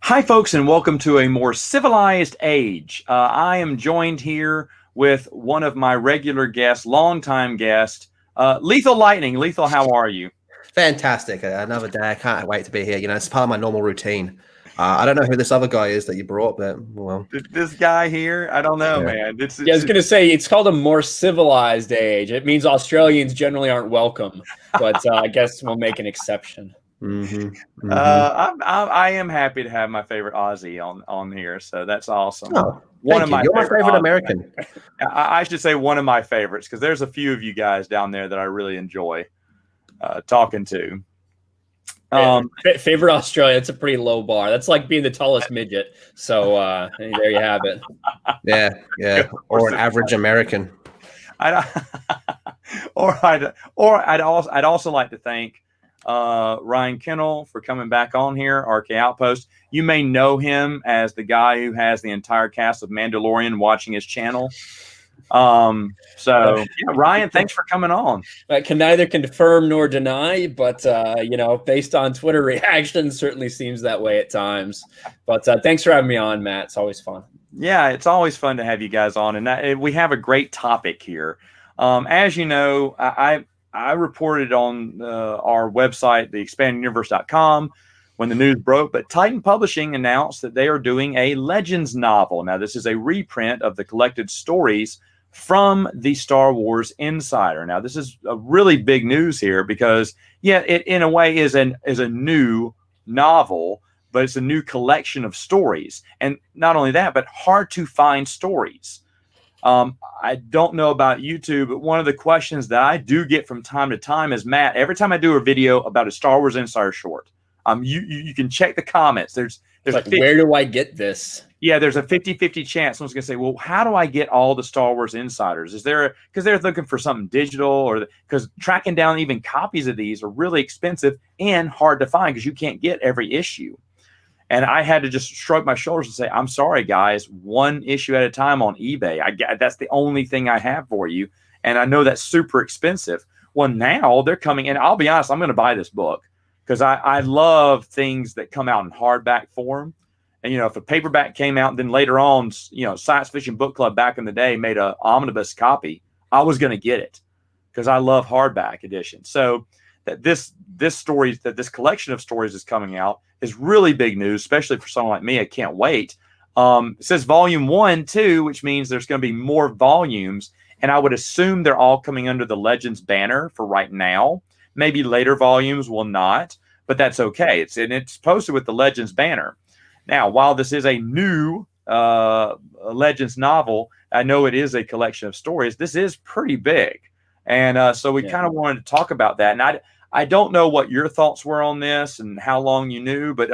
Hi, folks, and welcome to A More Civilized Age. I am joined here with one of my regular guests, longtime guest, Lethal Lightning. Lethal, how are you? Fantastic. Another day. I can't wait to be here. It's part of my normal routine. I don't know who this other guy is that you brought, but well, This guy here, I don't know, yeah. man. Yeah, I was going to say it's called a more civilized age. It means Australians generally aren't welcome, but I guess we'll make an exception. I am happy to have my favorite Aussie on here, so that's awesome. Oh, thank you. You're my favorite American. I should say one of my favorites because there's a few of you guys down there that I really enjoy talking to. Favorite Australia, it's a pretty low bar. That's like being the tallest midget. So there you have it. Yeah. Or an average American. I'd also like to thank Ryan Kennel for coming back on here, RK Outpost. You may know him as the guy who has the entire cast of Mandalorian watching his channel. Ryan, thanks for coming on. I can neither confirm nor deny, but based on Twitter reactions, certainly seems that way at times. But thanks for having me on, Matt. It's always fun. Yeah, it's always fun to have you guys on, and we have a great topic here. As you know, I reported on our website, theexpandeduniverse.com, when the news broke, but Titan Publishing announced that they are doing a Legends novel. Now, this is a reprint of the collected stories from the Star Wars Insider. Now, this is a really big news here because, it in a way is a new novel, but it's a new collection of stories. And not only that, but hard to find stories. I don't know about YouTube, but one of the questions that I do get from time to time is, Matt, every time I do a video about a Star Wars Insider short, you can check the comments. There's like, where do I get this? Yeah, there's a 50-50 chance someone's going to say, well, how do I get all the Star Wars Insiders? Because they're looking for something digital, or because tracking down even copies of these are really expensive and hard to find because you can't get every issue. And I had to just shrug my shoulders and say, I'm sorry, guys, one issue at a time on eBay. That's the only thing I have for you. And I know that's super expensive. Well, now they're coming, and I'll be honest, I'm going to buy this book because I love things that come out in hardback form. And, if a paperback came out, then later on, Science Fiction Book Club back in the day made an omnibus copy, I was going to get it because I love hardback editions. So that this collection of stories is coming out is really big news, especially for someone like me. I can't wait. It says volume 1, too, which means there's going to be more volumes. And I would assume they're all coming under the Legends banner for right now. Maybe later volumes will not, but that's okay. It's posted with the Legends banner. Now, while this is a new Legends novel, I know it is a collection of stories. This is pretty big. And so we kind of wanted to talk about that. And I don't know what your thoughts were on this and how long you knew, but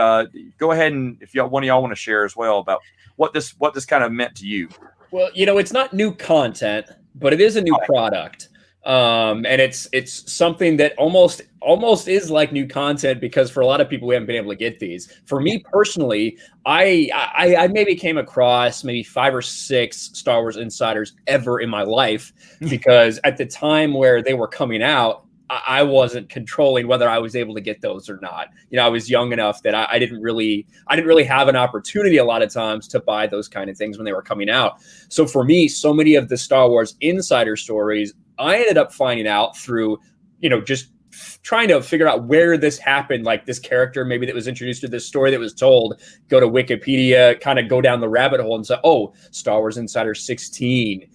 go ahead and if one of y'all want to share as well about what this kind of meant to you. Well, it's not new content, but it is a new product. And it's something that almost is like new content because for a lot of people, we haven't been able to get these. For me personally, I maybe came across maybe 5 or 6 Star Wars Insiders ever in my life because at the time where they were coming out, I wasn't controlling whether I was able to get those or not. I was young enough that I didn't really have an opportunity a lot of times to buy those kind of things when they were coming out. So for me, so many of the Star Wars Insider stories, I ended up finding out through, just trying to figure out where this happened, like this character maybe that was introduced to this story that was told, go to Wikipedia, kind of go down the rabbit hole and say, oh, Star Wars Insider 16,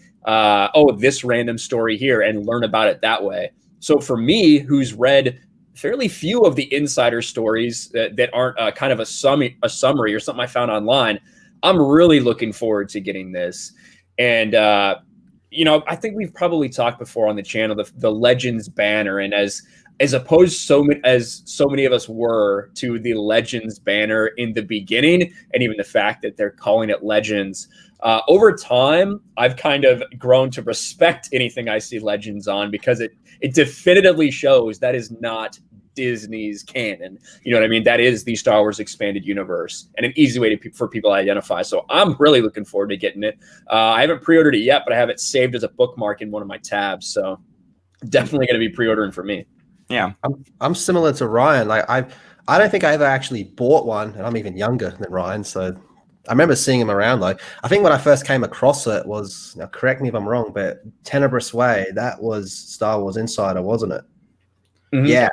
this random story here, and learn about it that way. So for me, who's read fairly few of the Insider stories that aren't kind of a summary or something I found online, I'm really looking forward to getting this. And, I think we've probably talked before on the channel, the Legends banner, and as opposed so many of us were to the Legends banner in the beginning, and even the fact that they're calling it Legends, over time, I've kind of grown to respect anything I see Legends on because it definitively shows that is not Disney's canon. You know what I mean? That is the Star Wars expanded universe and an easy way for people to identify. So I'm really looking forward to getting it. I haven't pre-ordered it yet, but I have it saved as a bookmark in one of my tabs. So definitely going to be pre-ordering for me. Yeah. I'm similar to Ryan. Like I don't think I ever actually bought one, and I'm even younger than Ryan, so I remember seeing them around though. I think when I first came across it was, now correct me if I'm wrong, but Tenebrous Way, that was Star Wars Insider, wasn't it? Mhm. Yeah.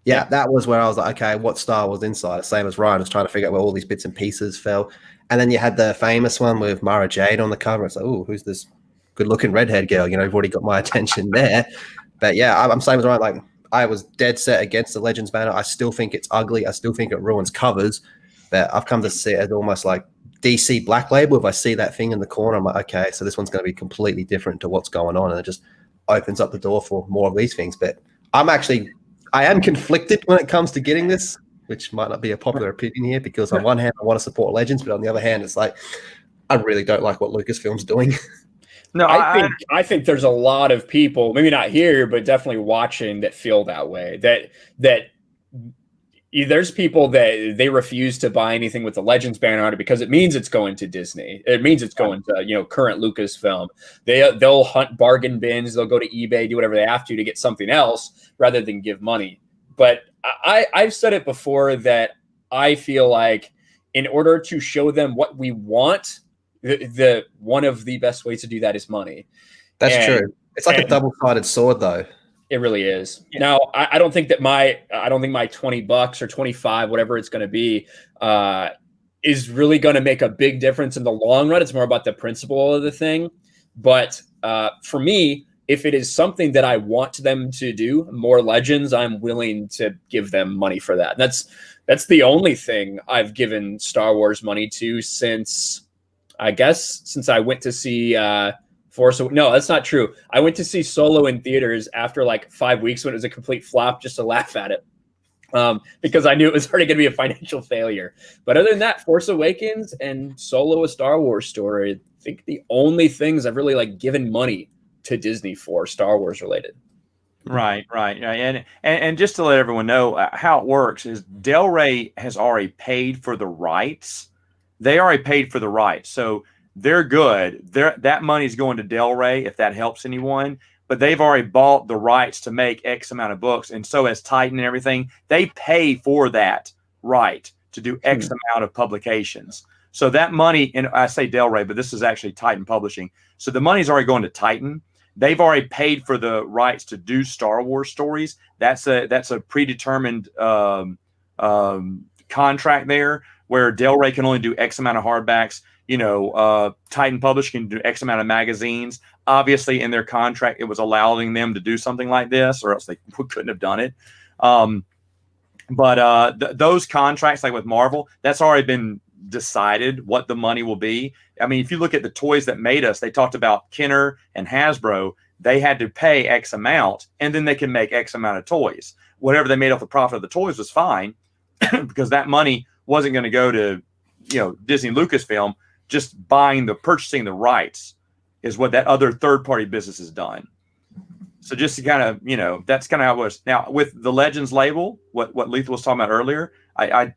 Yeah, that was where I was like, okay, what Star Wars Insider? Same as Ryan was trying to figure out where all these bits and pieces fell. And then you had the famous one with Mara Jade on the cover. It's like, oh, who's this good-looking redhead girl? You know, you've already got my attention there. But yeah, I'm same as Ryan. Like, I was dead set against the Legends banner. I still think it's ugly. I still think it ruins covers. But I've come to see it as almost like DC Black Label. If I see that thing in the corner, I'm like, okay, so this one's going to be completely different to what's going on. And it just opens up the door for more of these things. But I am conflicted when it comes to getting this, which might not be a popular opinion here, because on one hand, I want to support Legends, but on the other hand, it's like, I really don't like what Lucasfilm's doing. No, I think there's a lot of people, maybe not here, but definitely watching, that feel that way. That there's people that they refuse to buy anything with the Legends banner on it because it means it's going to Disney. It means it's going to current Lucasfilm. They'll hunt bargain bins. They'll go to eBay, do whatever they have to get something else rather than give money. But I've said it before that I feel like in order to show them what we want, the one of the best ways to do that is money. That's true. It's like a double-sided sword, though. It really is. Yeah. Now, I don't think my $20 or 25, whatever it's going to be, is really going to make a big difference in the long run. It's more about the principle of the thing. But for me, if it is something that I want them to do, more Legends, I'm willing to give them money for that. And that's the only thing I've given Star Wars money to since I went to see no, that's not true. I went to see Solo in theaters after like 5 weeks when it was a complete flop, just to laugh at it. Because I knew it was already going to be a financial failure. But other than that, Force Awakens and Solo, a Star Wars story, I think the only things I've really given money to Disney for Star Wars related. Right. And just to let everyone know how it works is Del Rey has already paid for the rights. They already paid for the rights. So they're good. That money's going to Del Rey, if that helps anyone. But they've already bought the rights to make X amount of books. And so as Titan and everything, they pay for that right to do X amount of publications. So that money, and I say Del Rey, but this is actually Titan Publishing. So the money's already going to Titan. They've already paid for the rights to do Star Wars stories. That's a predetermined contract there, where Del Rey can only do X amount of hardbacks. Titan Publishing can do X amount of magazines. Obviously, in their contract, it was allowing them to do something like this, or else they couldn't have done it. But those contracts, like with Marvel, that's already been decided what the money will be. I mean, if you look at the toys that made us, they talked about Kenner and Hasbro. They had to pay X amount, and then they can make X amount of toys. Whatever they made off the profit of the toys was fine, because that money wasn't going to go to, Disney Lucasfilm. Just purchasing the rights is what that other third-party business has done. So just to kind of, that's kind of how it was. Now, with the Legends label, what Lethal was talking about earlier,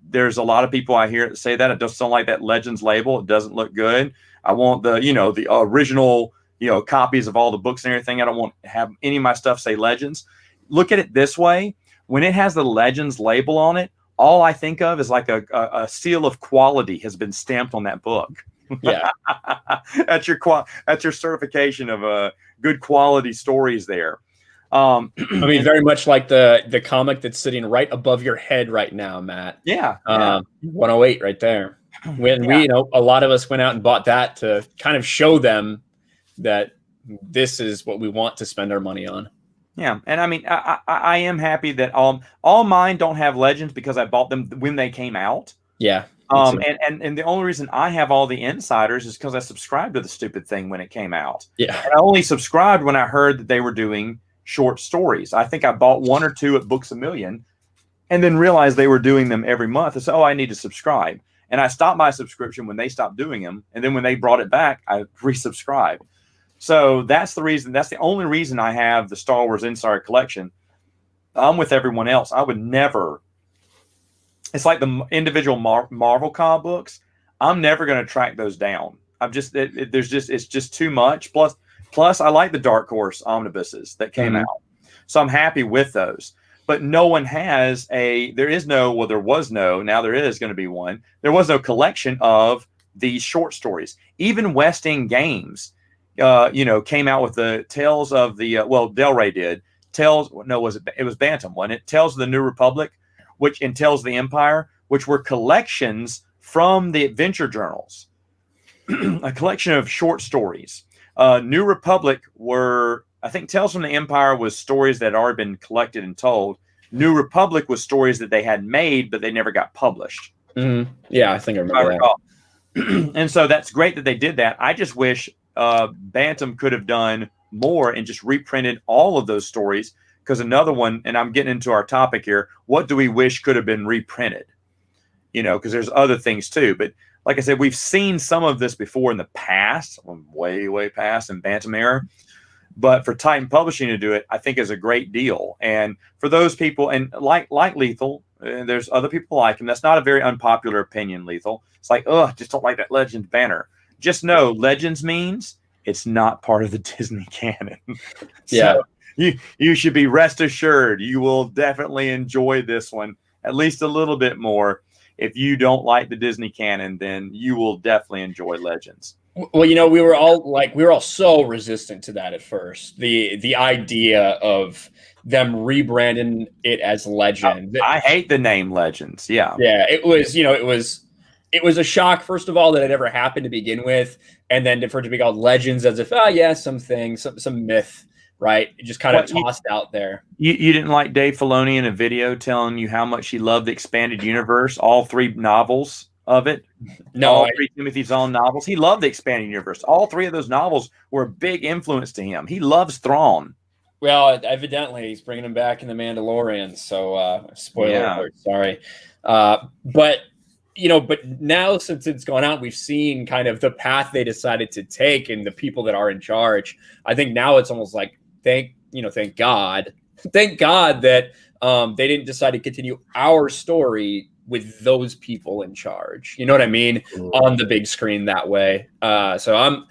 there's a lot of people I hear say that. It just don't like that Legends label. It doesn't look good. I want the original, copies of all the books and everything. I don't want to have any of my stuff say Legends. Look at it this way. When it has the Legends label on it, all I think of is like a seal of quality has been stamped on that book. Yeah. That's your certification of good quality stories there. I mean, very much like the comic that's sitting right above your head right now, Matt. Yeah. 108 right there. When we, a lot of us went out and bought that to kind of show them that this is what we want to spend our money on. Yeah, and I mean, I am happy that all mine don't have Legends because I bought them when they came out. Yeah. And the only reason I have all the insiders is because I subscribed to the stupid thing when it came out. Yeah. And I only subscribed when I heard that they were doing short stories. I think I bought one or two at Books A Million, and then realized they were doing them every month. I said, I need to subscribe. And I stopped my subscription when they stopped doing them. And then when they brought it back, I resubscribed. So that's the reason. That's the only reason I have the Star Wars Insider Collection. I'm with everyone else. I would never. It's like the individual Marvel comic books. I'm never going to track those down. It's just too much. Plus, I like the Dark Horse omnibuses that came out, so I'm happy with those. but no one has there was no, now there is going to be one. There was no collection of these short stories. Even West End Games, came out with the Tales of the, Del Rey did. It was Bantam, wasn't it? Tales of the New Republic, and Tales of the Empire, which were collections from the adventure journals, a collection of short stories. New Republic I think Tales from the Empire was stories that had already been collected and told. New Republic was stories that they had made, but they never got published. Mm-hmm. Yeah, I think I remember that. And so that's great that they did that. I just wish Bantam could have done more and just reprinted all of those stories. Because another one, and I'm getting into our topic here, what do we wish could have been reprinted? Because there's other things too. But like I said, we've seen some of this before in the past, way, way past in Bantam era. But for Titan Publishing to do it, I think is a great deal. And for those people, and like Lethal, there's other people like him. That's not a very unpopular opinion, Lethal. It's like, just don't like that Legends banner. Just know Legends means it's not part of the Disney canon. Yeah. You should be rest assured you will definitely enjoy this one at least a little bit more. If you don't like the Disney canon, then you will definitely enjoy Legends. Well, we were all so resistant to that at first. The idea of them rebranding it as Legend. I hate the name Legends. Yeah. Yeah, it was a shock, first of all, that it ever happened to begin with, and then for it to be called Legends as if, some myth. Right, it just kind of tossed out there. You didn't like Dave Filoni in a video telling you how much he loved the expanded universe, all 3 novels of it. No, all 3 Timothy Zahn novels. He loved the expanded universe. All 3 of those novels were a big influence to him. He loves Thrawn. Well, evidently he's bringing him back in The Mandalorian. So, spoiler alert, sorry. But now since it's gone out, we've seen kind of the path they decided to take and the people that are in charge. I think now it's almost like, thank God that they didn't decide to continue our story with those people in charge. You know what I mean? On the big screen that way. So I'm,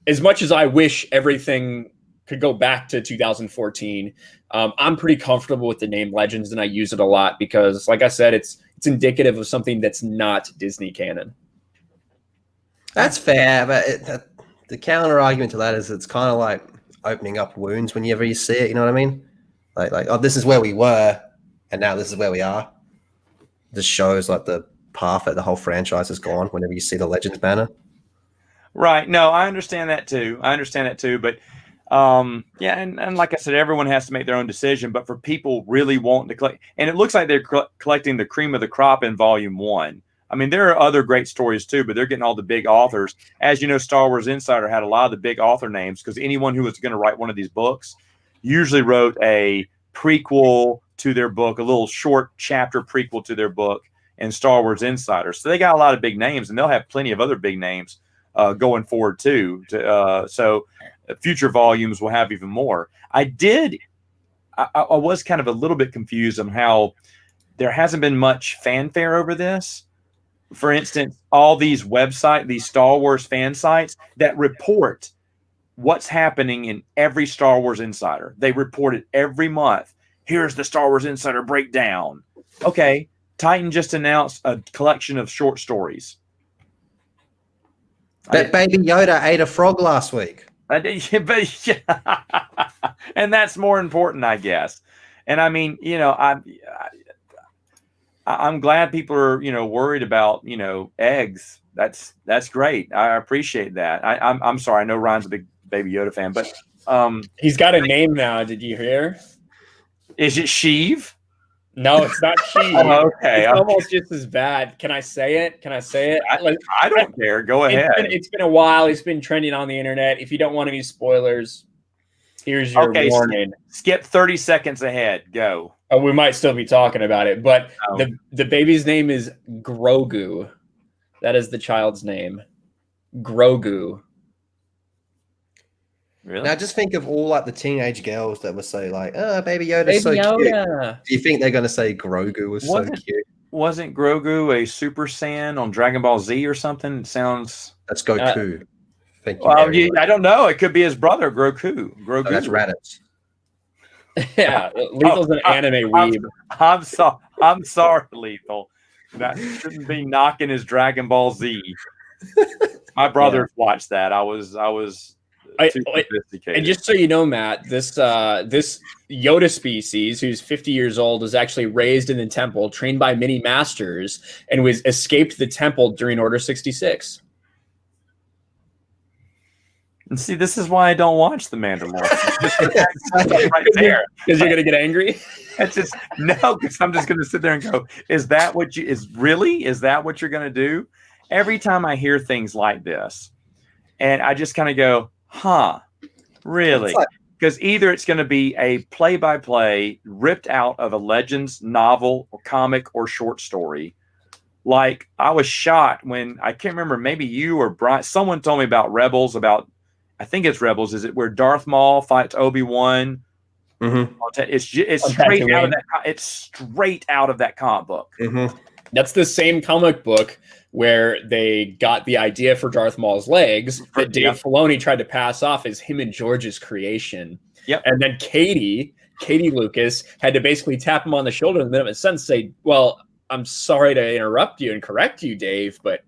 as much as I wish everything could go back to 2014, I'm pretty comfortable with the name Legends, and I use it a lot because, like I said, it's indicative of something that's not Disney canon. That's fair, but the counter argument to that is it's kind of like opening up wounds whenever you see it. You know what I mean? Like, this is where we were, and now this is where we are. This shows like the path that the whole franchise has gone whenever you see the Legends banner. Right. No, I understand that too. But and like I said, everyone has to make their own decision. But for people really wanting to collect, and it looks like they're collecting the cream of the crop in Volume 1. I mean, there are other great stories too, but they're getting all the big authors. As you know, Star Wars Insider had a lot of the big author names because anyone who was going to write one of these books usually wrote a prequel to their book, a little short chapter prequel to their book in Star Wars Insider. So they got a lot of big names, and they'll have plenty of other big names going forward too. So future volumes will have even more. I was kind of a little bit confused on how there hasn't been much fanfare over this. For instance, all these these Star Wars fan sites that report what's happening in every Star Wars Insider. They report it every month. Here's the Star Wars Insider breakdown. Okay, Titan just announced a collection of short stories. That Baby Yoda ate a frog last week. And that's more important, I guess. And I mean, I'm glad people are, worried about, eggs. That's great. I appreciate that. I'm sorry. I know Ryan's a big Baby Yoda fan, but he's got a name now. Did you hear? Is it Sheev? No, it's not Sheev. Oh, okay. It's almost just as bad. Can I say it? I don't care. Go ahead. It's been a while. It's been trending on the internet. If you don't want any spoilers, here's your warning. Skip 30 seconds ahead. Go. Oh, we might still be talking about it, but the baby's name is Grogu. That is the child's name. Grogu. Really? Now just think of all like the teenage girls that would say like, "Oh, Baby Yoda's so cute." Do you think they're going to say Grogu was so cute? Wasn't Grogu a Super Saiyan on Dragon Ball Z or something? It sounds. That's Goku. Thank you. Well, I don't know. It could be his brother, Grogu. No, that's Raditz. Yeah, Lethal's an anime weeb. I'm sorry, Lethal. That shouldn't be knocking his Dragon Ball Z. My brothers watched that. I was too sophisticated. And just so you know, Matt, this Yoda species, who's 50 years old, was actually raised in the temple, trained by many masters, and was escaped the temple during Order 66. And see, this is why I don't watch The Mandalorian. Right there. Because you're gonna get angry. It's just no, because I'm just gonna sit there and go, is that what you're gonna do? Every time I hear things like this, and I just kind of go, huh, really? Because either it's going to be a play-by-play ripped out of a Legends novel or comic or short story. Like, I was shocked when, I can't remember, maybe you or Brian, someone told me about Rebels, I think it's Rebels, is it where Darth Maul fights Obi-Wan? Mm-hmm. It's straight out of that. It's straight out of that comic book. Mm-hmm. That's the same comic book where they got the idea for Darth Maul's legs that Dave Filoni tried to pass off as him and George's creation. Yep. And then Katie Lucas had to basically tap him on the shoulder in the middle of a sentence, say, well, I'm sorry to interrupt you and correct you, Dave, but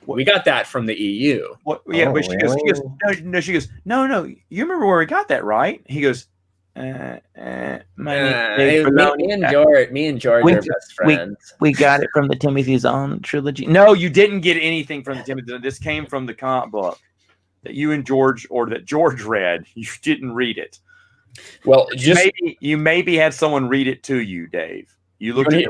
we got that from the EU. Yeah, but she goes, no, you remember where we got that, right? He goes, me and George are best friends. We got it from the Timothy Zahn trilogy. No, you didn't get anything from the Timothy. This came from the comic book that you and George, or that George read. You didn't read it. Well, you maybe had someone read it to you, Dave. You looked at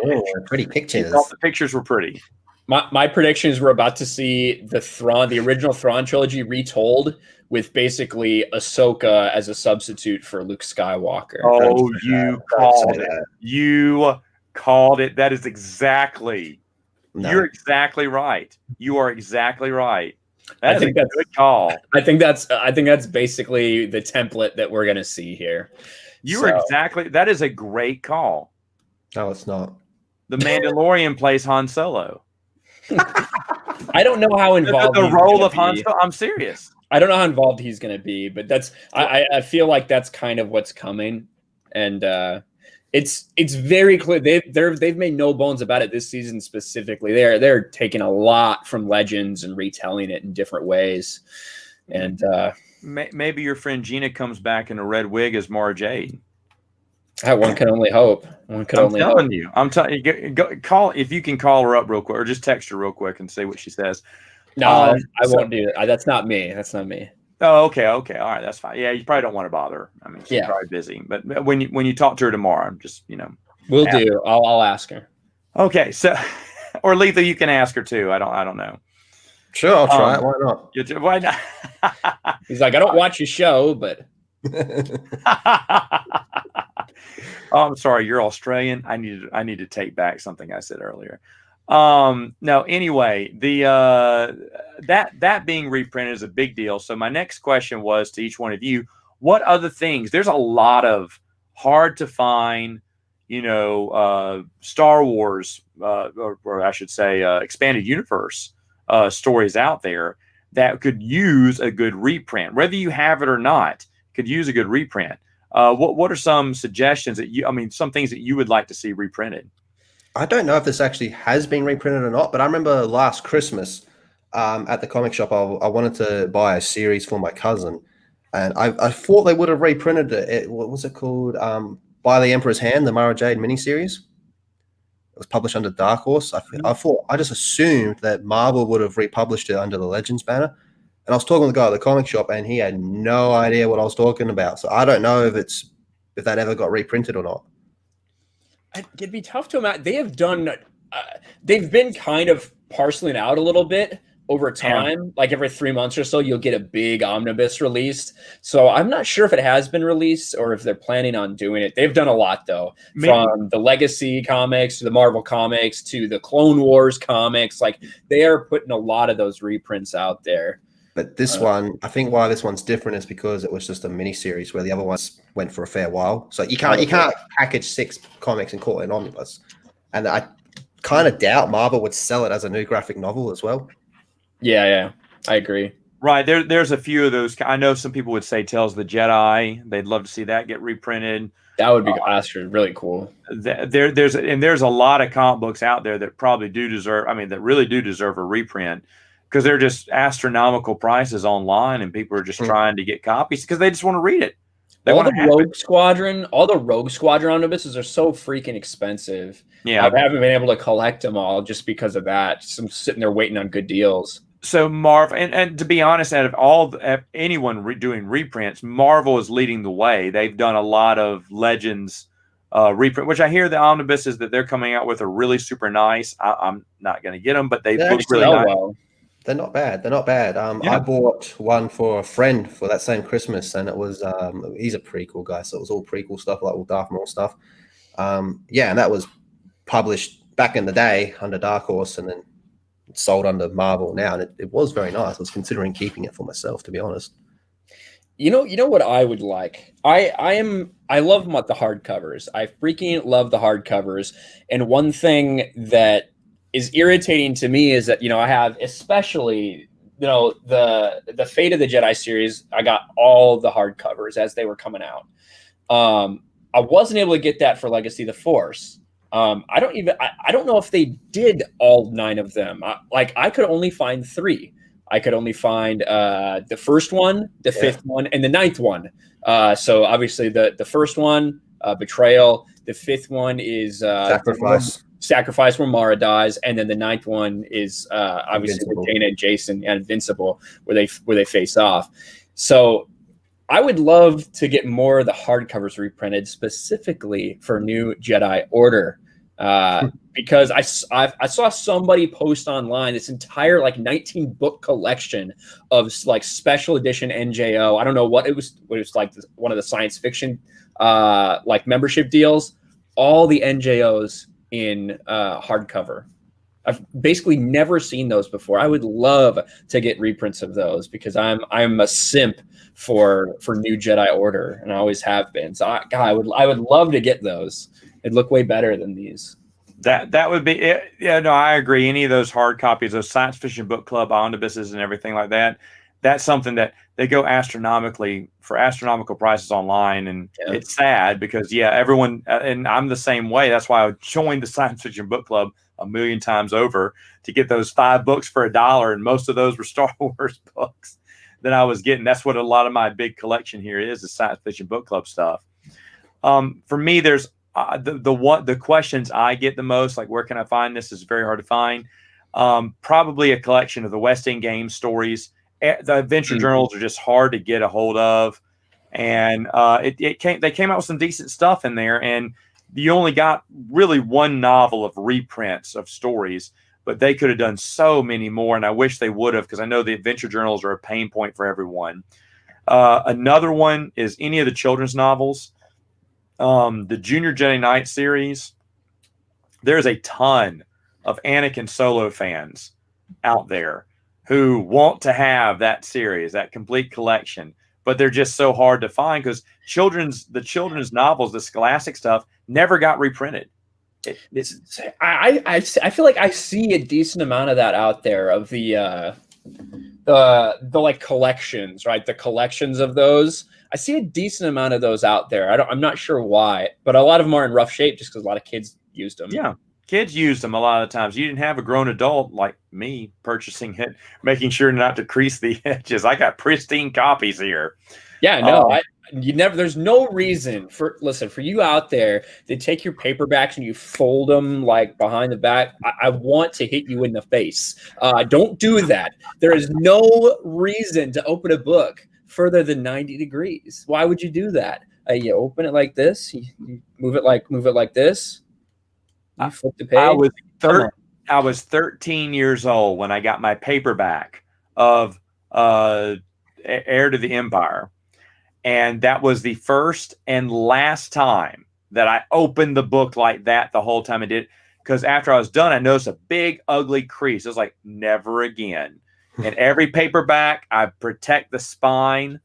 pretty pictures. You thought the pictures were pretty. My prediction is we're about to see the original Thrawn trilogy retold with basically Ahsoka as a substitute for Luke Skywalker. Oh, you called it. You called it. That is exactly. No. You're exactly right. You are exactly right. That's a good call. I think that's basically the template that we're gonna see here. That is a great call. No, it's not. The Mandalorian plays Han Solo. I don't know how involved the role of Han Solo. I'm serious. I don't know how involved he's going to be, but I feel like that's kind of what's coming, and it's very clear they've made no bones about it this season specifically. They're taking a lot from Legends and retelling it in different ways, and maybe your friend Gina comes back in a red wig as Mara Jade. One can only hope. I'm telling you. Call if you can call her up real quick, or just text her real quick and say what she says. No, I won't do it. That's not me. Oh, okay. All right, that's fine. Yeah, you probably don't want to bother her. I mean, she's probably busy. But when you talk to her tomorrow, just we'll do. I'll ask her. Okay, so or Lethal, you can ask her too. I don't know. Sure, I'll try it. Why not? Why not? He's like, I don't watch your show, but. Oh, I'm sorry. You're Australian. I need to take back something I said earlier. No, anyway, that being reprinted is a big deal. So my next question was to each one of you, what other things? There's a lot of hard to find, Star Wars, or I should say, expanded universe stories out there that could use a good reprint, whether you have it or not, could use a good reprint. What are some suggestions some things that you would like to see reprinted? I don't know if this actually has been reprinted or not, but I remember last Christmas at the comic shop, I wanted to buy a series for my cousin, and I thought they would have reprinted it. What was it called? By the Emperor's Hand, the Mara Jade miniseries. It was published under Dark Horse. I just assumed that Marvel would have republished it under the Legends banner. And I was talking to the guy at the comic shop, and he had no idea what I was talking about. So I don't know if that ever got reprinted or not. It'd be tough to imagine. They have done. They've been kind of parceling out a little bit over time. Yeah. Like every 3 months or so, you'll get a big omnibus released. So I'm not sure if it has been released or if they're planning on doing it. They've done a lot though, from the Legacy comics to the Marvel comics to the Clone Wars comics. Like they are putting a lot of those reprints out there. But this one, I think why this one's different is because it was just a mini series where the other ones went for a fair while. So you can't package 6 comics and call it an omnibus. And I kind of doubt Marvel would sell it as a new graphic novel as well. Yeah, I agree. Right. There's a few of those. I know some people would say Tales of the Jedi. They'd love to see that get reprinted. That would be actually really cool. There's a lot of comic books out there that probably do deserve, I mean, that really do deserve a reprint, because they're just astronomical prices online, and people are just trying to get copies because they just want to read it. All the Rogue Squadron omnibuses are so freaking expensive. Yeah. I haven't been able to collect them all just because of that. So I'm sitting there waiting on good deals. So Marvel, and to be honest, out of anyone doing reprints, Marvel is leading the way. They've done a lot of Legends reprint, which I hear the omnibuses that they're coming out with are really super nice. I'm not going to get them, but they look really nice. Well. They're not bad. They're not bad. I bought one for a friend for that same Christmas, and it was he's a prequel guy, so it was all prequel stuff, like all Darth Maul stuff. And that was published back in the day under Dark Horse, and then sold under Marvel now, and it was very nice. I was considering keeping it for myself, to be honest. You know what I would like? I love the hardcovers. I freaking love the hardcovers. And one thing that is irritating to me is that, I have, especially, the Fate of the Jedi series, I got all the hardcovers as they were coming out. I wasn't able to get that for Legacy of the Force. I don't know if they did all 9 of them. I could only find 3. I could only find the first one, the 5th one, and the 9th one. So obviously the first one, Betrayal. The 5th one is Sacrifice, where Mara dies, and then the 9th one is obviously with Dana and Jason and Invincible, where they face off. So I would love to get more of the hardcovers reprinted, specifically for New Jedi Order, because I saw somebody post online this entire 19 book collection of special edition NJO. I don't know what it was. It was one of the science fiction membership deals. All the NJOs in hardcover. I've basically never seen those before. I would love to get reprints of those, because I'm a simp for New Jedi Order, and I always have been. So I would love to get those. It'd look way better than these. That would be it. Yeah, no, I agree. Any of those hard copies, those Science Fiction Book Club omnibuses and everything like that, that's something that they go astronomical prices online, and it's sad because everyone, and I'm the same way. That's why I joined the Science Fiction Book Club a million times over to get those 5 books for $1, and most of those were Star Wars books that I was getting. That's what a lot of my big collection here is Science Fiction Book Club stuff. For me, there's the questions I get the most, like where can I find this, is very hard to find. Probably a collection of the West End Games stories. The adventure journals are just hard to get a hold of, and they came out with some decent stuff in there, and you only got really 1 novel of reprints of stories, but they could have done so many more, and I wish they would have, because I know the adventure journals are a pain point for everyone. Another one is any of the children's novels. The Junior Jedi Knight series, there's a ton of Anakin Solo fans out there who want to have that series, that complete collection, but they're just so hard to find because the children's novels, the Scholastic stuff, never got reprinted. I feel like I see a decent amount of that out there, of the collections, right? The collections of those. I see a decent amount of those out there. I'm not sure why, but a lot of them are in rough shape just because a lot of kids used them. Yeah, kids used them a lot of times. You didn't have a grown adult like me purchasing it, making sure not to crease the edges. I got pristine copies here. Yeah, no, there's no reason for you out there to take your paperbacks and you fold them behind the back. I want to hit you in the face. Don't do that. There is no reason to open a book further than 90 degrees. Why would you do that? You open it like this, you move it like this. You flip the page. I was 13 years old when I got my paperback of Heir to the Empire. And that was the first and last time that I opened the book like that the whole time I did. Because after I was done, I noticed a big, ugly crease. I was like, never again. And every paperback, I protect the spine,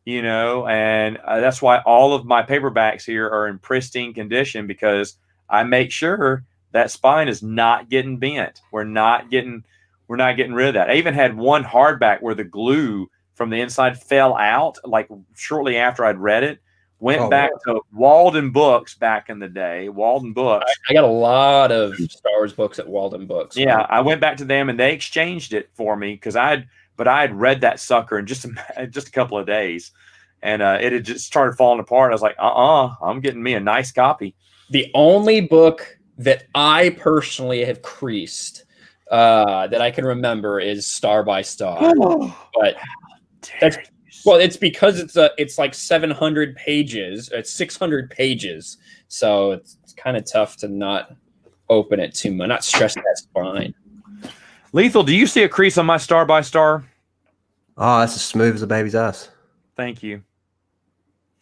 and that's why all of my paperbacks here are in pristine condition, because I make sure that spine is not getting bent. We're not getting we're not getting rid of that. I even had one hardback where the glue from the inside fell out, like shortly after I'd read it. Went back to Walden Books back in the day. Walden Books. I got a lot of Star Wars books at Walden Books. Yeah, I went back to them and they exchanged it for me because I had read that sucker in just a couple of days, and it had just started falling apart. I was like, I'm getting me a nice copy. The only book that I personally have creased that I can remember is Star by Star, but that's. Well, it's because it's like 700 pages. It's 600 pages, so it's kind of tough to not open it too much. Not stress that spine. Lethal, do you see a crease on my Star by Star? Oh, that's as smooth as a baby's ass. Thank you.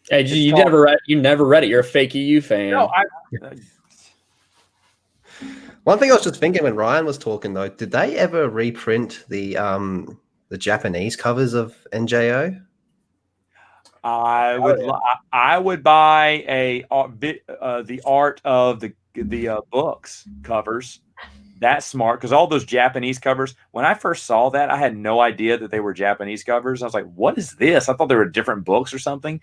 Hey, you never read it. You're a fake EU fan. No, One thing I was just thinking when Ryan was talking though, did they ever reprint the Japanese covers of NJO? I would buy the art of the books covers. That's smart because all those Japanese covers. When I first saw that, I had no idea that they were Japanese covers. I was like, "What is this?" I thought they were different books or something.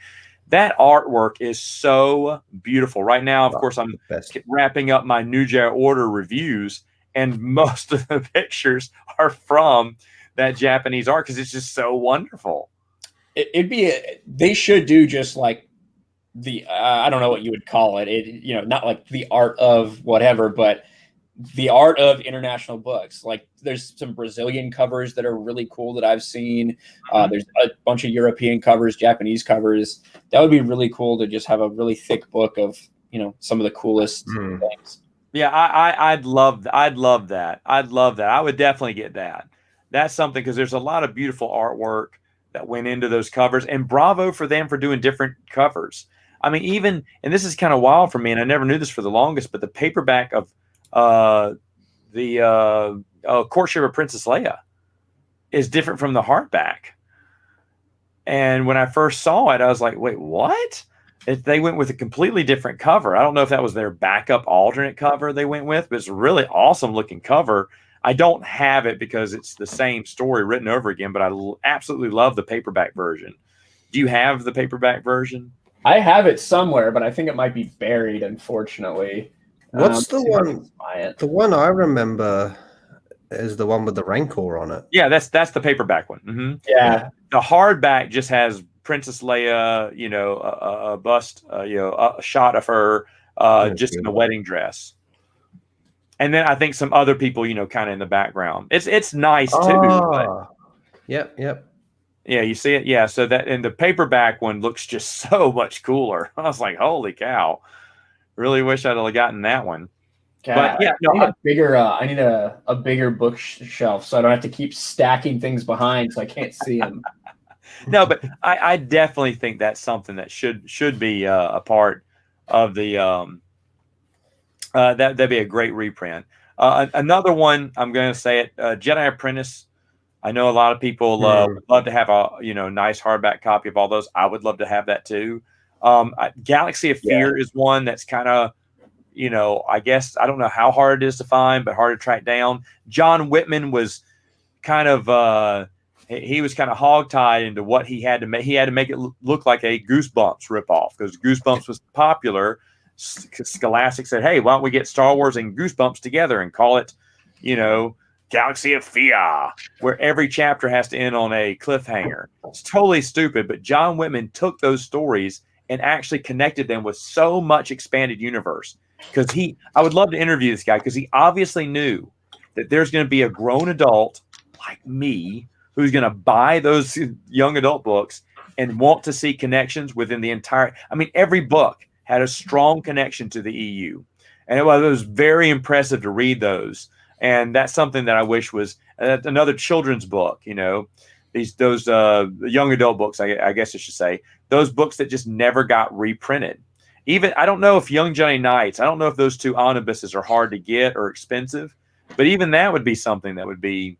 That artwork is so beautiful. Right now, of course, I'm wrapping up my New Jedi Order reviews, and most of the pictures are from that Japanese art because it's just so wonderful. They should do just like the I don't know what you would call it. Not like the art of whatever, but the art of international books. Like there's some Brazilian covers that are really cool that I've seen. There's a bunch of European covers, Japanese covers. That would be really cool to just have a really thick book of some of the coolest things. Yeah, I'd love that. I'd love that. I would definitely get that. That's something because there's a lot of beautiful artwork that went into those covers, and bravo for them for doing different covers. I mean, and this is kind of wild for me, and I never knew this for the longest, but the paperback of the Courtship of Princess Leia is different from the hardback. And when I first saw it, I was like, wait, what? They went with a completely different cover. I don't know if that was their backup alternate cover they went with, but it's a really awesome looking cover. I don't have it because it's the same story written over again, but I absolutely love the paperback version. Do you have the paperback version? I have it somewhere, but I think it might be buried, unfortunately. What's the one? The one I remember is the one with the Rancor on it. Yeah, that's the paperback one. Mm-hmm. Yeah, the hardback just has Princess Leia, a bust, a shot of her just in a wedding dress. And then I think some other people, kind of in the background. It's nice too. But, yep. Yeah, you see it. Yeah, so that and the paperback one looks just so much cooler. I was like, holy cow! Really wish I'd have gotten that one. But yeah, I need a bigger bookshelf so I don't have to keep stacking things behind so I can't see them. No, but I definitely think that's something that should be a part of the. That'd be a great reprint. Another one, I'm going to say it, Jedi Apprentice. I know a lot of people would love to have a nice hardback copy of all those. I would love to have that too. Galaxy of Fear is one that's kind of, I guess I don't know how hard it is to find, but hard to track down. John Whitman was kind of he was kind of hogtied into what he had to make. He had to make it look like a Goosebumps ripoff because Goosebumps was popular. Scholastic said, "Hey, why don't we get Star Wars and Goosebumps together and call it, Galaxy of Fear, where every chapter has to end on a cliffhanger." It's totally stupid, but John Whitman took those stories and actually connected them with so much expanded universe. Because I would love to interview this guy because he obviously knew that there's going to be a grown adult like me who's going to buy those young adult books and want to see connections within the entire. I mean, every book had a strong connection to the EU. And it was very impressive to read those. And that's something that I wish was another children's book, those young adult books, I guess I should say, those books that just never got reprinted. Even, I don't know if Young Johnny Knights, I don't know if those two omnibuses are hard to get or expensive, but even that would be something that would be,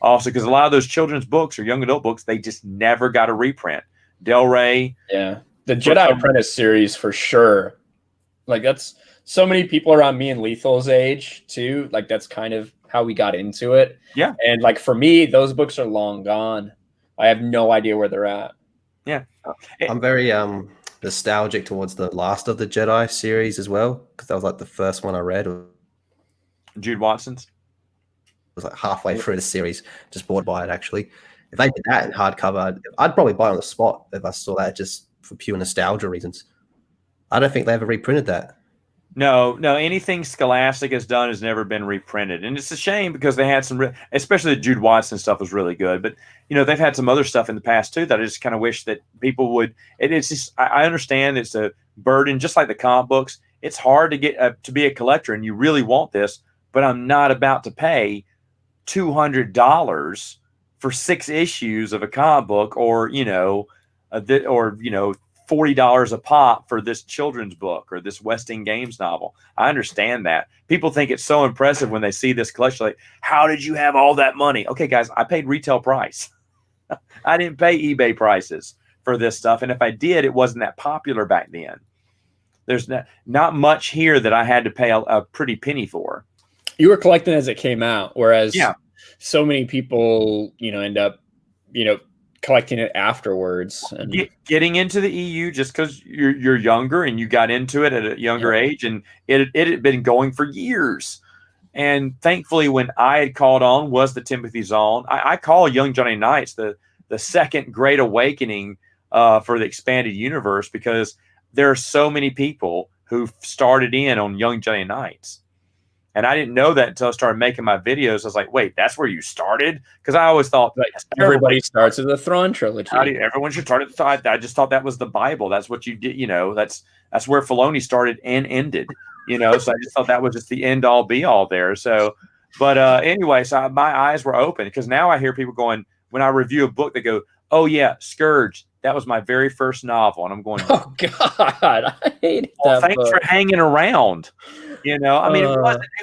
also because a lot of those children's books or young adult books, they just never got a reprint. Del Rey. Yeah. The Jedi Apprentice series for sure. Like that's so many people around me and Lethal's age too. Like that's kind of how we got into it. Yeah. And like for me, those books are long gone. I have no idea where they're at. Yeah. I'm very nostalgic towards the Last of the Jedi series as well, because that was like the first one I read. It Jude Watson's. was like halfway through the series, just bored by it actually. If they did that in hardcover, I'd probably buy it on the spot if I saw that, just for pure nostalgia reasons. I don't think they ever reprinted that. No, anything Scholastic has done has never been reprinted. And it's a shame because they had some, especially the Jude Watson stuff was really good. But, they've had some other stuff in the past too that I just kind of wish that people would. It's just, I understand it's a burden, just like the comic books. It's hard to get to be a collector and you really want this, but I'm not about to pay $200 for 6 issues of a comic book or, $40 a pop for this children's book or this West End Games novel. I understand that. People think it's so impressive when they see this collection. Like, how did you have all that money? Okay, guys, I paid retail price. I didn't pay eBay prices for this stuff. And if I did, it wasn't that popular back then. There's not much here that I had to pay a pretty penny for. You were collecting as it came out, whereas so many people, end up, collecting it afterwards and getting into the EU just because you're younger and you got into it at a younger age, and it had been going for years. And thankfully, when I had called on was the Timothy Zahn. I call Young Johnny Knights the second great awakening for the expanded universe, because there are so many people who started in on Young Johnny Knights. And I didn't know that until I started making my videos. I was like, wait, that's where you started? Because I always thought everybody starts with the Thrawn trilogy. Everyone should start at the. I just thought that was the Bible. That's what you did. That's where Filoni started and ended. So I just thought that was just the end all be all there. So, but anyway, so my eyes were open, because now I hear people going, when I review a book, they go, "Oh yeah, Scourge. That was my very first novel," and I'm going, "Oh God, I hate that." Thanks for hanging around. It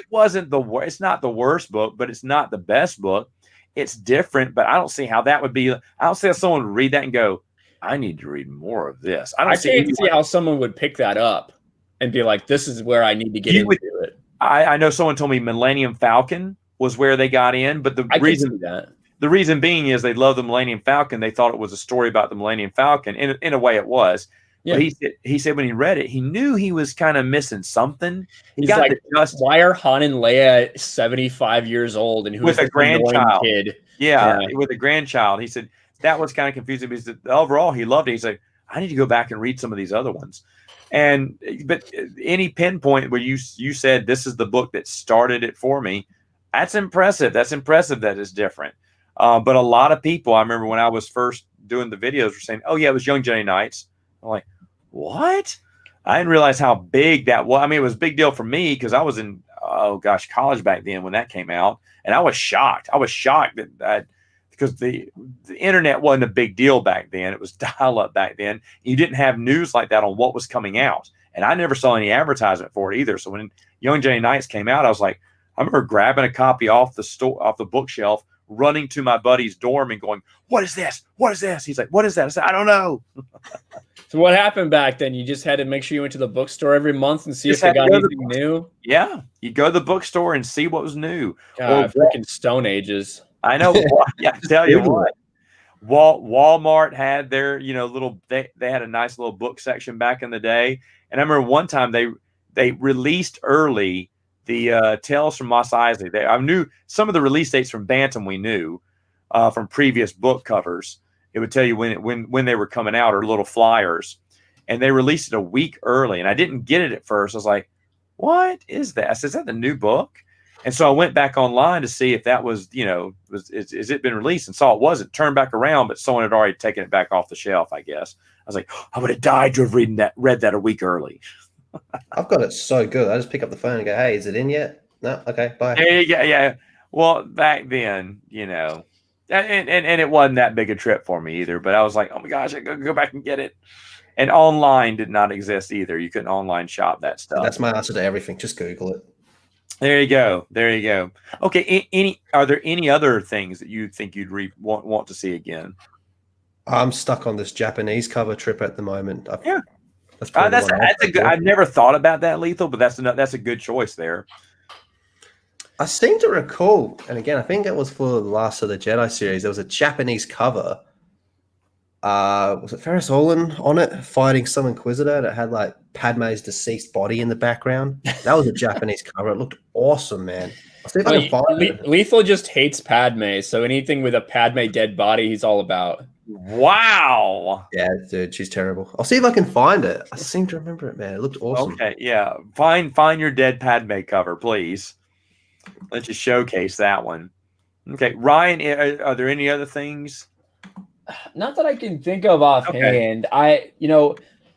wasn't the worst. It's not the worst book, but it's not the best book. It's different, but I don't see how that would be. I don't see how someone would read that and go, "I need to read more of this." I can't see how someone would pick that up and be like, "This is where I need to get into it." I know someone told me Millennium Falcon was where they got in, but the reason being is they love the Millennium Falcon. They thought it was a story about the Millennium Falcon. In a way, it was. Yeah. But he said when he read it, he knew he was kind of missing something. He's like, why are Han and Leia 75 years old and with a grandchild kid? Yeah, with a grandchild. He said that was kind of confusing, because overall he loved it. He's like, I need to go back and read some of these other ones. But any pinpoint where you said this is the book that started it for me, that's impressive. That's impressive that it's different. But a lot of people, I remember when I was first doing the videos, were saying, "Oh yeah, it was Young Johnny Knights." I'm like, what? I didn't realize how big that was. I mean, it was a big deal for me because I was in, college back then when that came out. And I was shocked. I was shocked that because the internet wasn't a big deal back then. It was dial-up back then. You didn't have news like that on what was coming out. And I never saw any advertisement for it either. So when Young Johnny Knights came out, I was like, I remember grabbing a copy off the bookshelf, running to my buddy's dorm and going, "What is this? What is this?" He's like, "What is that?" I said, "I don't know." So what happened back then? You just had to make sure you went to the bookstore every month and see if they got anything new? Yeah. You go to the bookstore and see what was new. God, freaking Stone Ages. I know. Yeah, I tell you what. Walmart had their, they had a nice little book section back in the day. And I remember one time they released early the Tales from Mos Eisley. I knew some of the release dates from Bantam. We knew from previous book covers. It would tell you when they were coming out, or little flyers, and they released it a week early. And I didn't get it at first. I was like, "What is that?" I said, "Is that the new book?" And so I went back online to see if that was, is it been released, and saw it wasn't. Turned back around, but someone had already taken it back off the shelf, I guess. I was like, I would have died to have read that a week early. I've got it so good. I just pick up the phone and go, "Hey, is it in yet?" No, okay, bye. Yeah. Well, back then, and it wasn't that big a trip for me either. But I was like, "Oh my gosh, I go back and get it." And online did not exist either. You couldn't online shop that stuff. That's my answer to everything. Just Google it. There you go. Okay. Are there any other things that you think you'd want to see again? I'm stuck on this Japanese cover trip at the moment. Yeah. That's a good. I've never thought about that, Lethal, but that's a good choice there. I seem to recall, and again, I think it was for the Last of the Jedi series. There was a Japanese cover. Was it Ferris Olin on it fighting some Inquisitor? And it had like Padme's deceased body in the background. That was a Japanese cover. It looked awesome, man. I'll see if I can find it. Lethal just hates Padme, so anything with a Padme dead body, he's all about. Wow. Yeah, dude, she's terrible. I'll see if I can find it. I seem to remember it, man. It looked awesome. Okay, yeah. Find your dead Padme cover, please. Let's just showcase that one. Okay, Ryan, are there any other things? Not that I can think of offhand. Okay.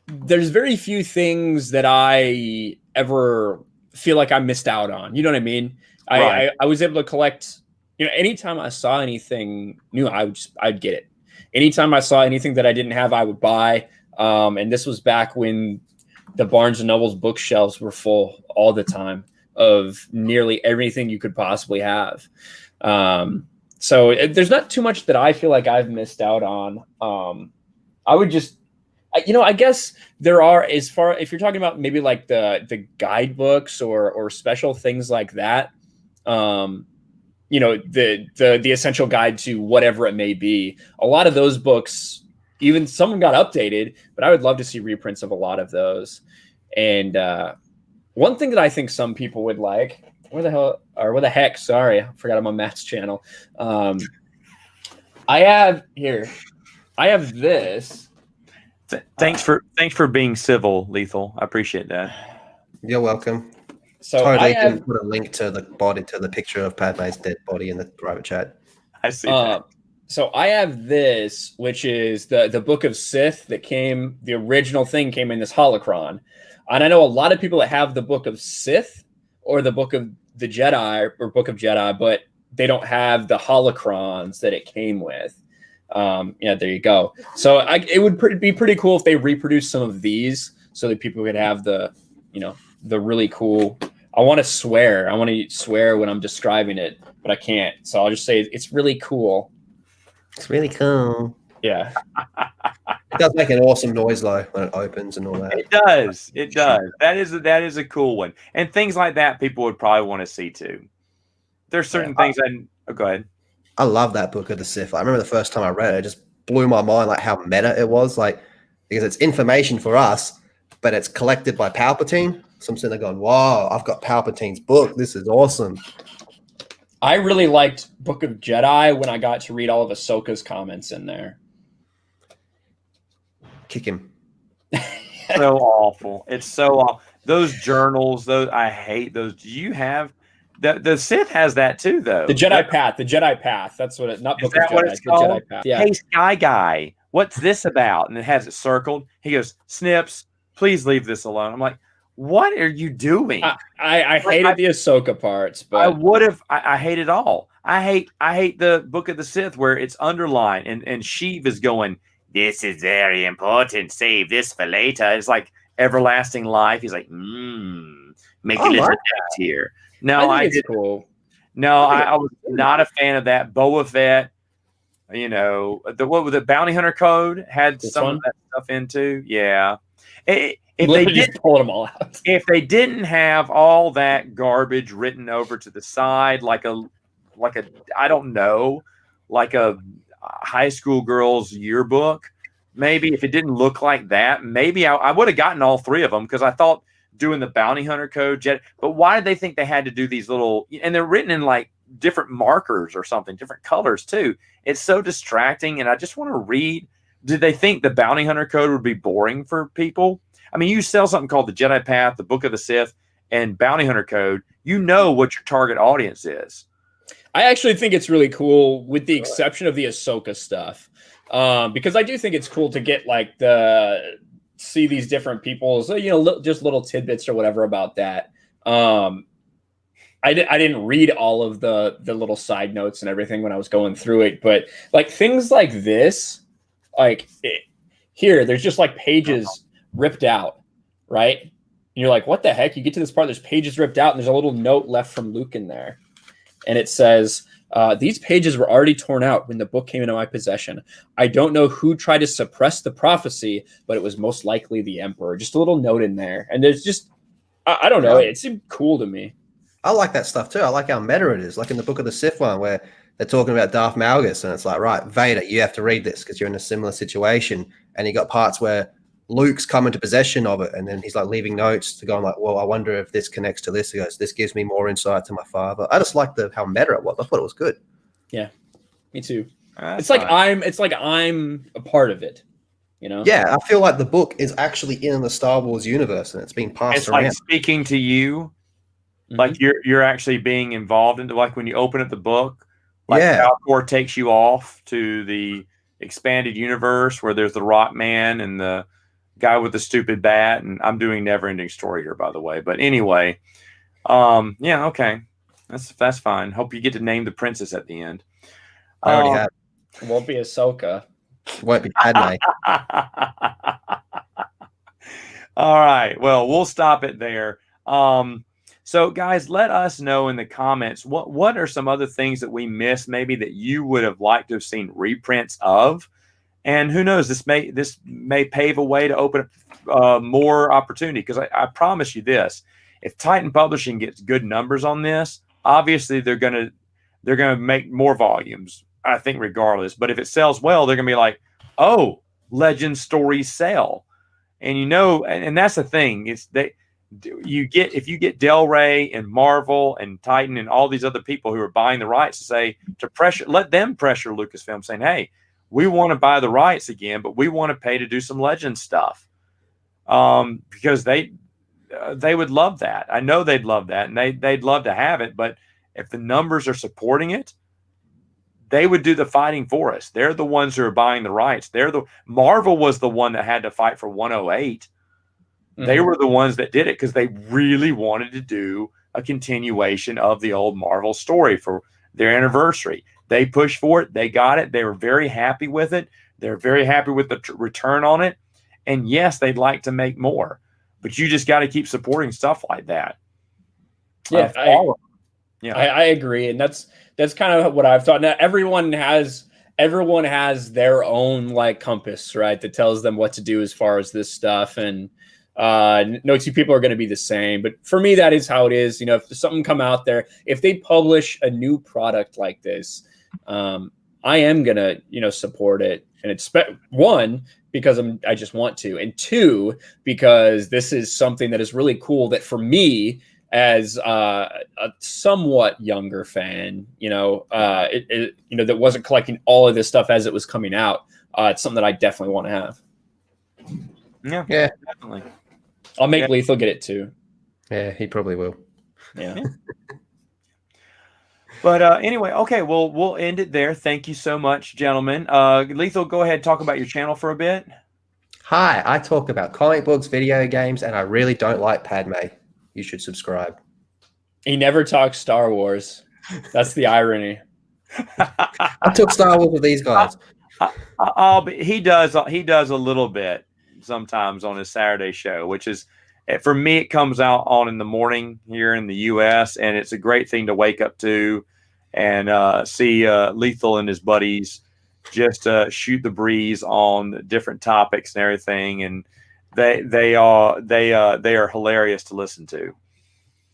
There's very few things that I ever feel like I missed out on. You know what I mean? Right. I was able to collect, anytime I saw anything new, I'd get it. Anytime I saw anything that I didn't have, I would buy. And this was back when the Barnes and Noble's bookshelves were full all the time of nearly everything you could possibly have. So there's not too much that I feel like I've missed out on. I would just, I guess there are, if you're talking about maybe like the guidebooks or special things like that, the essential guide to whatever it may be. A lot of those books, even some got updated, but I would love to see reprints of a lot of those. And one thing that I think some people would like, where the heck, sorry, I forgot I'm on Matt's channel. I have this. Thanks for being civil, Lethal. I appreciate that. You're welcome. So totally can put a link to the picture of Padme's dead body in the private chat. I see that. So I have this, which is the Book of Sith that came. The original thing came in this holocron, and I know a lot of people that have the Book of Sith or the Book of the Jedi or Book of Jedi, but they don't have the holocrons that it came with. There you go. So it would be pretty cool if they reproduced some of these so that people could have the really cool. I want to swear when I'm describing it, but I can't. So I'll just say it's really cool. It's really cool. Yeah. It does make an awesome noise though when it opens and all that. It does. It does. That is a cool one. And things like that people would probably want to see too. There's certain things go ahead. I love that Book of the Sith. I remember the first time I read it, it just blew my mind like how meta it was. Like, because it's information for us, but it's collected by Palpatine. So I'm sitting there going, wow, I've got Palpatine's book. This is awesome. I really liked Book of Jedi when I got to read all of Ahsoka's comments in there. Kick him. So awful. It's so awful. Those journals, I hate those. Do you have the Sith has that too, though? The Jedi Path. That's what not Book of Jedi. The Jedi Path. Yeah. Hey, Sky Guy, what's this about? And it has it circled. He goes, Snips, please leave this alone. I'm like, what are you doing? I hated the Ahsoka parts, but I would have. I hate it all. I hate the Book of the Sith where it's underlined and Sheev is going, this is very important. Save this for later. It's like everlasting life. He's like, make a little text here. No, I did cool. No, I was not a fan of that. Boba Fett, the Bounty Hunter Code had some of that stuff into. Yeah. If they didn't pull them all out. If they didn't have all that garbage written over to the side, like a I don't know, like a high school girl's yearbook, maybe if it didn't look like that, maybe I would have gotten all three of them because I thought doing the Bounty Hunter Code, but why did they think they had to do these little, and they're written in like different markers or something, different colors too. It's so distracting, and I just want to read. Did they think the Bounty Hunter Code would be boring for people? I mean, you sell something called the Jedi Path, the Book of the Sith, and Bounty Hunter Code, you know what your target audience is. I actually think it's really cool, with the exception of the Ahsoka stuff, because I do think it's cool to get like see these different people's, just little tidbits or whatever about that. I didn't read all of the little side notes and everything when I was going through it, but like things like this, here, there's just like pages ripped out, right? And you're like, what the heck? You get to this part, there's pages ripped out, and there's a little note left from Luke in there. And it says, these pages were already torn out when the book came into my possession. I don't know who tried to suppress the prophecy, but it was most likely the Emperor. Just a little note in there. And there's just, I don't know. It seemed cool to me. I like that stuff too. I like how meta it is. Like in the Book of the Sith one, where they're talking about Darth Malgus, and it's like, right, Vader, you have to read this because you're in a similar situation. And you got parts where Luke's come into possession of it, and then he's like leaving notes to go on, like, well, I wonder if this connects to this. He goes, this gives me more insight to my father. I just like how meta it was. I thought it was good. Yeah, me too. That's It's like fine. I'm a part of it, you know? Yeah, I feel like the book is actually in the Star Wars universe, and it's being passed It's around. like speaking to you. Mhm. Like you're actually being involved in, like when you open up the book, like Yeah. Falcor takes you off to the expanded universe where there's the Rock Man and the guy with the stupid bat. And I'm doing never ending story here, by the way. But anyway, yeah, okay. That's fine. Hope you get to name the princess at the end. I already have. It won't be Ahsoka. It won't be Padme. All right. Well, we'll stop it there. So guys, let us know in the comments what are some other things that we missed, maybe that you would have liked to have seen reprints of. And who knows, this may pave a way to open up more opportunity, because I promise you this, if Titan Publishing gets good numbers on this, obviously they're gonna make more volumes, I think, regardless. But if it sells well, they're gonna be like, oh, Legend stories sell. And and that's the thing, is that if you get Del Rey and Marvel and Titan and all these other people who are buying the rights to let them pressure Lucasfilm, saying, hey, we want to buy the rights again, but we want to pay to do some Legend stuff, because they would love that. I know they'd love that, and they'd love to have it. But if the numbers are supporting it, they would do the fighting for us. They're the ones who are buying the rights. Marvel was the one that had to fight for 108. They were the ones that did it because they really wanted to do a continuation of the old Marvel story for their anniversary. They pushed for it. They got it. They were very happy with it. They're very happy with the return on it. And yes, they'd like to make more, but you just got to keep supporting stuff like that. Yeah, I agree. And that's kind of what I've thought. Now, everyone has their own like compass, right, that tells them what to do as far as this stuff. And no two people are going to be the same, but for me, that is how it is. You know, if something come out there, if they publish a new product like this, I am going to, support it. And it's one, because I just want to, and two, because this is something that is really cool that for me, as a somewhat younger fan, that wasn't collecting all of this stuff as it was coming out, it's something that I definitely want to have. Yeah, definitely. I'll make Lethal get it too. Yeah, he probably will. Yeah. But anyway, okay, well, we'll end it there. Thank you so much, gentlemen. Lethal, go ahead and talk about your channel for a bit. Hi, I talk about comic books, video games, and I really don't like Padme. You should subscribe. He never talks Star Wars. That's the irony. I took Star Wars with these guys. But he does a little bit sometimes on his Saturday show, which is, for me, it comes out on in the morning here in the U.S., and it's a great thing to wake up to and see Lethal and his buddies just shoot the breeze on different topics and everything, and they are hilarious to listen to.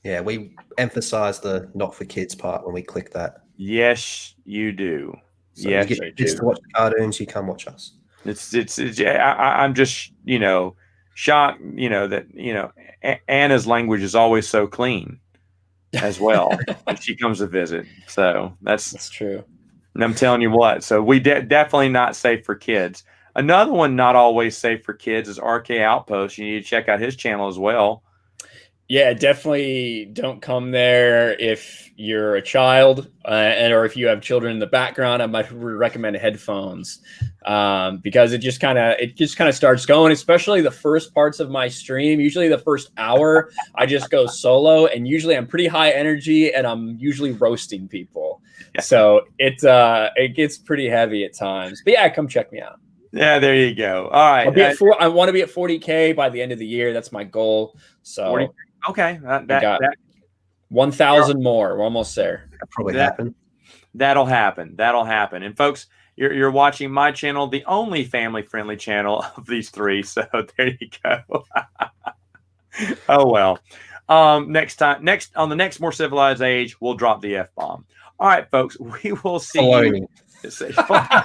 Yeah, we emphasize the not for kids part when we click that. Yes, you do. So yes, you get kids to watch cartoons, you come watch us. I'm just shocked that Anna's language is always so clean as well when she comes to visit. So that's true. And I'm telling you what. So we definitely not safe for kids. Another one not always safe for kids is RK Outpost. You need to check out his channel as well. Yeah, definitely don't come there if you're a child or if you have children in the background. I might recommend headphones because it just kind of starts going, especially the first parts of my stream. Usually the first hour, I just go solo, and usually I'm pretty high energy and I'm usually roasting people. Yeah. So it gets pretty heavy at times. But yeah, come check me out. Yeah, there you go. All right. I want to be at 40K by the end of the year. That's my goal. So 40. Okay, that 1,000 more. We're almost there. That'll happen. And folks, you're watching my channel, the only family-friendly channel of these three. So there you go. Oh well. Next on the next More Civilized Age, we'll drop the F-bomb. All right, folks, we will see Baloney. you.